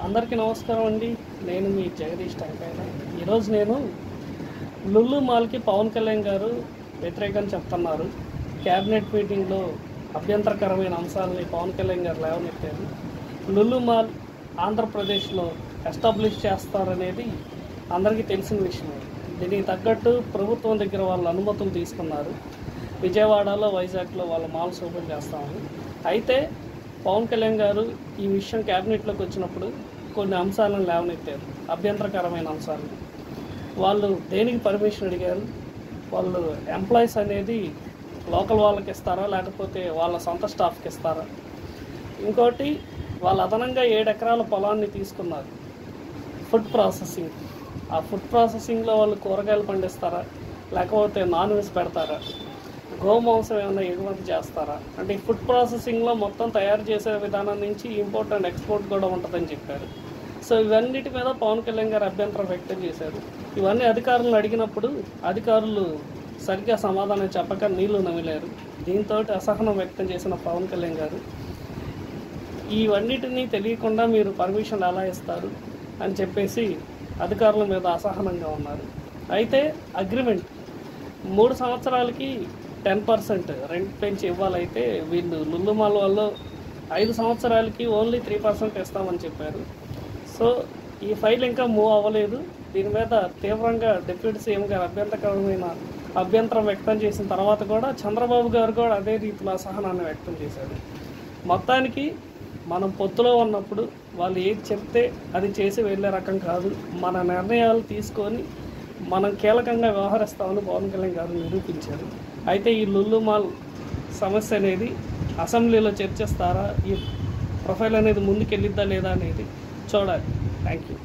అందరికీ నమస్కారం అండి. నేను మీ జగదీష్ టంకాయన. ఈరోజు నేను లుల్లు మాల్కి పవన్ కళ్యాణ్ గారు వ్యతిరేకం చెప్తున్నారు. క్యాబినెట్ మీటింగ్లో అభ్యంతరకరమైన అంశాలని పవన్ కళ్యాణ్ గారు లేవనెత్తారు. లుల్లు మాల్ ఆంధ్రప్రదేశ్లో ఎస్టాబ్లిష్ చేస్తారనేది అందరికీ తెలిసిన విషయమే. దీనికి తగ్గట్టు ప్రభుత్వం దగ్గర వాళ్ళ అనుమతులు తీసుకున్నారు. విజయవాడలో, వైజాగ్లో వాళ్ళ మాల్స్ ఓపెన్ చేస్తామని. అయితే పవన్ కళ్యాణ్ గారు ఈ విషయం క్యాబినెట్లోకి వచ్చినప్పుడు కొన్ని అంశాలను లేవనెత్తారు, అభ్యంతరకరమైన అంశాలు. వాళ్ళు దేనికి పర్మిషన్ అడిగారు, వాళ్ళు ఎంప్లాయీస్ అనేది లోకల్ వాళ్ళకి ఇస్తారా లేకపోతే వాళ్ళ సొంత స్టాఫ్కి ఇస్తారా, ఇంకోటి వాళ్ళు అదనంగా 7 ఎకరాల పొలాన్ని తీసుకున్నారు ఫుడ్ ప్రాసెసింగ్. ఆ ఫుడ్ ప్రాసెసింగ్లో వాళ్ళు కూరగాయలు పండిస్తారా లేకపోతే నాన్ వెజ్ పెడతారా, గోమాంసం ఏమైనా ఎగుమతి చేస్తారా, అంటే ఈ ఫుడ్ ప్రాసెసింగ్లో మొత్తం తయారు చేసే విధానం నుంచి ఇంపోర్ట్ అండ్ ఎక్స్పోర్ట్ కూడా ఉంటుందని చెప్పారు. సో ఇవన్నిటి మీద పవన్ కళ్యాణ్ గారు అభ్యంతరం వ్యక్తం చేశారు. ఇవన్నీ అధికారులను అడిగినప్పుడు అధికారులు సరిగ్గా సమాధానం చెప్పక నీళ్లు నమిలారు. దీంతో అసహనం వ్యక్తం చేసిన పవన్ కళ్యాణ్ గారు ఇవన్నిటినీ తెలియకుండా మీరు పర్మిషన్ ఎలా ఇస్తారు అని చెప్పేసి అధికారుల మీద అసహనంగా ఉన్నారు. అయితే అగ్రిమెంట్ 3 సంవత్సరాలకి 10% రెంట్ పెంచి ఇవ్వాలైతే వీళ్ళు లుల్లు మాల్ వాళ్ళు 5 సంవత్సరాలకి ఓన్లీ 3% ఇస్తామని చెప్పారు. సో ఈ ఫైల్ ఇంకా మూవ్ అవ్వలేదు. దీని మీద తీవ్రంగా డిప్యూటీ సీఎం గారు అభ్యంతరం వ్యక్తం చేసిన తర్వాత కూడా చంద్రబాబు గారు కూడా అదే రీతిలో అసహనాన్ని వ్యక్తం చేశారు. మొత్తానికి మనం పొత్తులో ఉన్నప్పుడు వాళ్ళు ఏది చెప్తే అది చేసి వెళ్ళే రకం కాదు, మన నిర్ణయాలు తీసుకొని మనం కీలకంగా వ్యవహరిస్తామని పవన్ కళ్యాణ్ గారు నిరూపించారు. అయితే ఈ లుల్లు మాల్ సమస్య అనేది అసెంబ్లీలో చర్చిస్తారా, ఈ ప్రొఫైల్ అనేది ముందుకెళ్ళిద్దా లేదా అనేది చూడాలి. Thank you.